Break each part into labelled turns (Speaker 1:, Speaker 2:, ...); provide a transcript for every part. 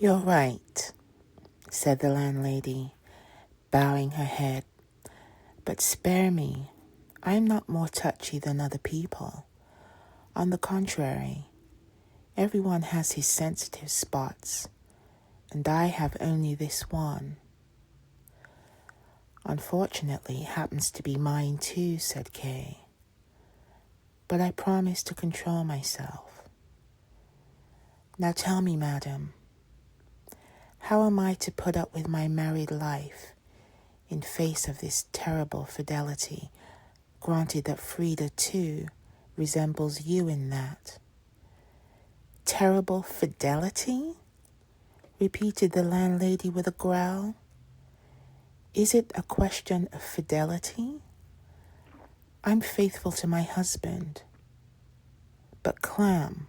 Speaker 1: "You're right," said the landlady, bowing her head. "But spare me. I'm not more touchy than other people. On the contrary, everyone has his sensitive spots, and I have only this one." "Unfortunately, it happens to be mine too," said Kay. "But I promise to control myself. Now tell me, madam, how am I to put up with my married life in face of this terrible fidelity, granted that Frieda, too, resembles you in that?" "Terrible fidelity?" repeated the landlady with a growl. "Is it a question of fidelity? I'm faithful to my husband. But Clam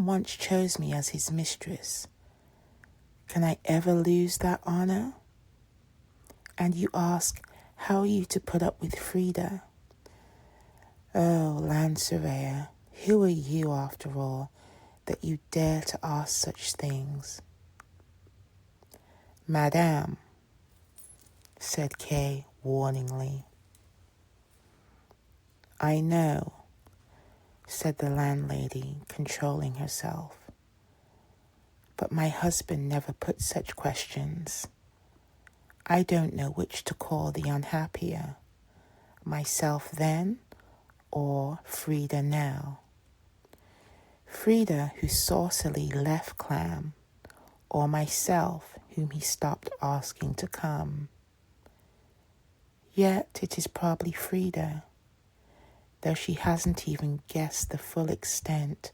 Speaker 1: once chose me as his mistress. Can I ever lose that honor? And you ask, how are you to put up with Frieda? Oh, land surveyor, who are you after all, that you dare to ask such things?" "Madame," said Kay warningly. "I know," said the landlady, controlling herself. "But my husband never put such questions. I don't know which to call the unhappier, myself then or Frieda now. Frieda, who saucily left Clam, or myself, whom he stopped asking to come. Yet it is probably Frieda, though she hasn't even guessed the full extent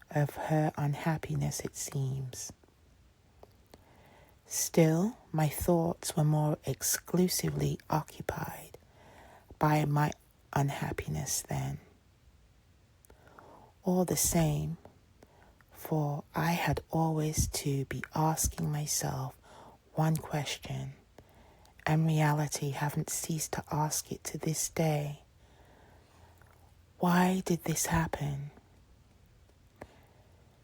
Speaker 1: of her unhappiness, it seems. Still, my thoughts were more exclusively occupied by my unhappiness then. All the same, for I had always to be asking myself one question, and reality haven't ceased to ask it to this day. Why did this happen?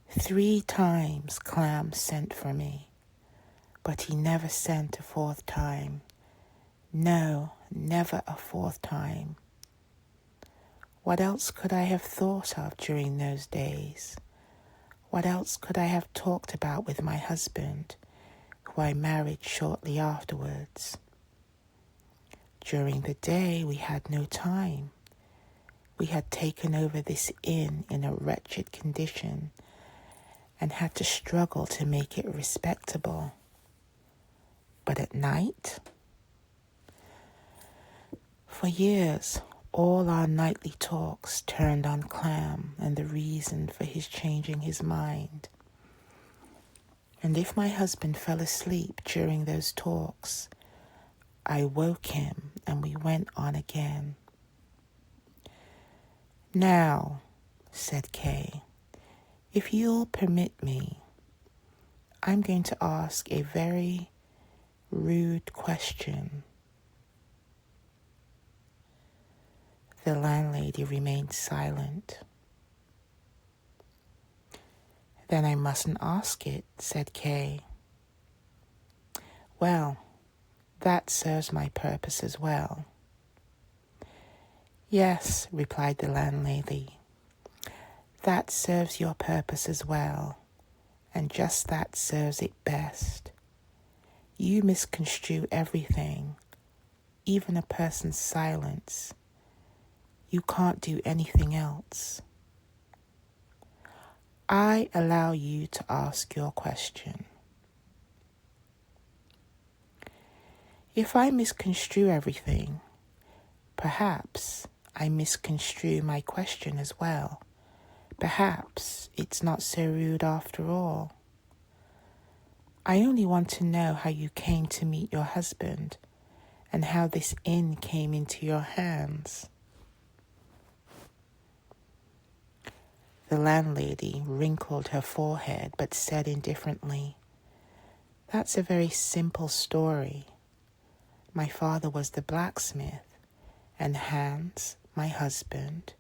Speaker 1: 3 times Clam sent for me, but he never sent a 4th time. No, never a 4th time. What else could I have thought of during those days? What else could I have talked about with my husband, who I married shortly afterwards? During the day we had no time. We had taken over this inn in a wretched condition and had to struggle to make it respectable. But at night? For years, all our nightly talks turned on Clam and the reason for his changing his mind. And if my husband fell asleep during those talks, I woke him and we went on again. "Now," said Kay, "if you'll permit me, I'm going to ask a very rude question." The landlady remained silent. "Then I mustn't ask it," said Kay. "Well, that serves my purpose as well." "Yes," replied the landlady, "that serves your purpose as well, and just that serves it best. You misconstrue everything, even a person's silence. You can't do anything else. I allow you to ask your question. If I misconstrue everything, perhaps I misconstrue my question as well. Perhaps it's not so rude after all. I only want to know how you came to meet your husband and how this inn came into your hands." The landlady wrinkled her forehead but said indifferently, "That's a very simple story. My father was the blacksmith, and Hans, my husband,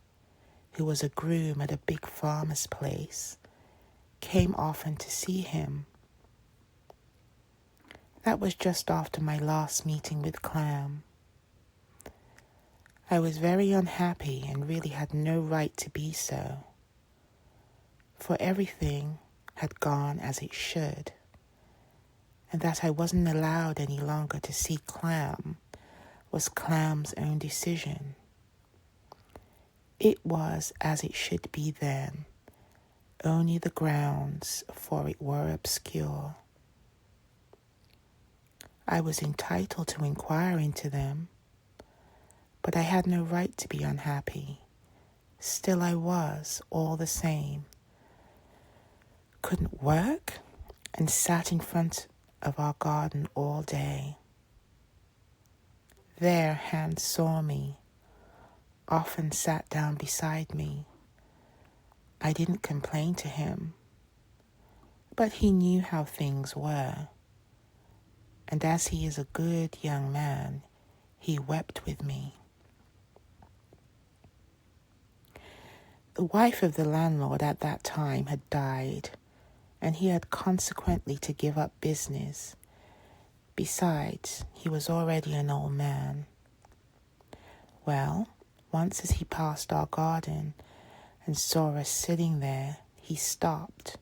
Speaker 1: who was a groom at a big farmer's place, came often to see him. That was just after my last meeting with Clam. I was very unhappy and really had no right to be so, for everything had gone as it should, and that I wasn't allowed any longer to see Clam was Clam's own decision. It was as it should be then, only the grounds for it were obscure. I was entitled to inquire into them, but I had no right to be unhappy. Still I was, all the same. Couldn't work and sat in front of our garden all day. There Hans saw me, often sat down beside me. I didn't complain to him, but he knew how things were. And as he is a good young man, he wept with me. The wife of the landlord at that time had died, and he had consequently to give up business. Besides, he was already an old man. Well, once as he passed our garden and saw us sitting there, he stopped,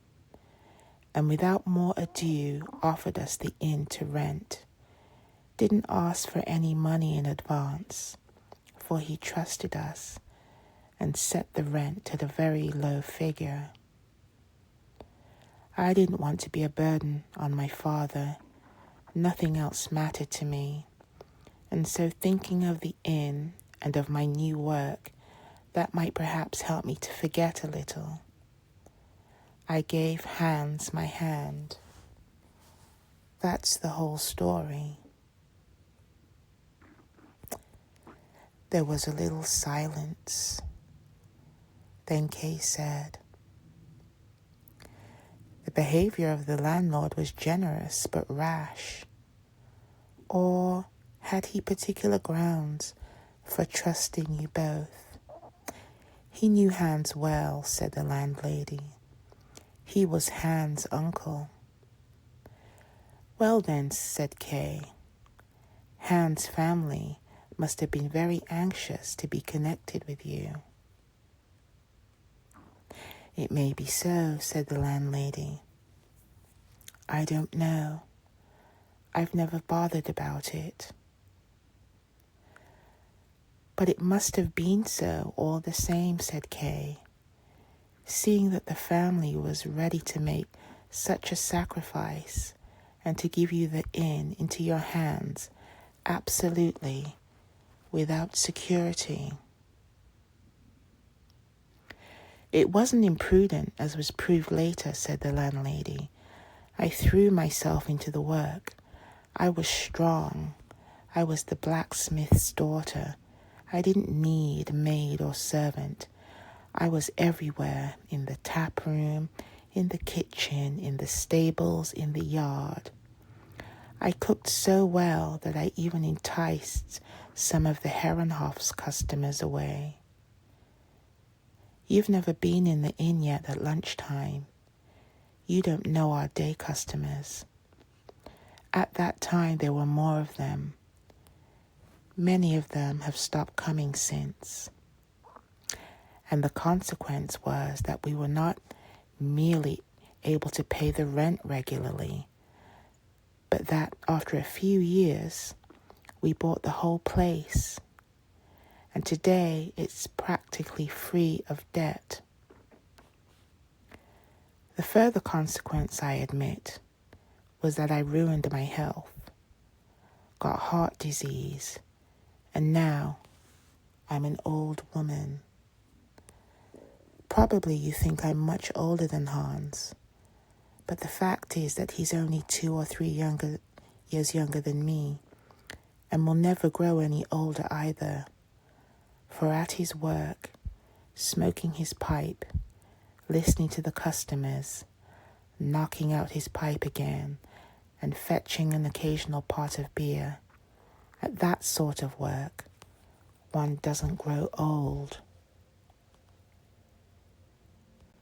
Speaker 1: and without more ado offered us the inn to rent. Didn't ask for any money in advance, for he trusted us, and set the rent at a very low figure. I didn't want to be a burden on my father. Nothing else mattered to me, and so thinking of the inn and of my new work that might perhaps help me to forget a little, I gave Hans my hand. That's the whole story. There was a little silence. Then Kay said, "The behavior of the landlord was generous but rash. Or had he particular grounds for trusting you both?" "He knew Hans well," said the landlady. "He was Hans' uncle." "Well then," said Kay, "Hans' family must have been very anxious to be connected with you." "It may be so," said the landlady. "I don't know. I've never bothered about it." "But it must have been so all the same," said Kay, "seeing that the family was ready to make such a sacrifice and to give you the inn into your hands absolutely without security." "It wasn't imprudent, as was proved later," said the landlady. "I threw myself into the work. I was strong. I was the blacksmith's daughter. I didn't need maid or servant. I was everywhere, in the tap room, in the kitchen, in the stables, in the yard. I cooked so well that I even enticed some of the Herrenhof's customers away. You've never been in the inn yet at lunchtime. You don't know our day customers. At that time there were more of them. Many of them have stopped coming since. And the consequence was that we were not merely able to pay the rent regularly, but that after a few years, we bought the whole place. And today it's practically free of debt. The further consequence, I admit, was that I ruined my health, got heart disease, and now I'm an old woman. Probably you think I'm much older than Hans, but the fact is that he's only 2 or 3 years younger than me, and will never grow any older either. For at his work, smoking his pipe, listening to the customers, knocking out his pipe again, and fetching an occasional pot of beer, at that sort of work, one doesn't grow old.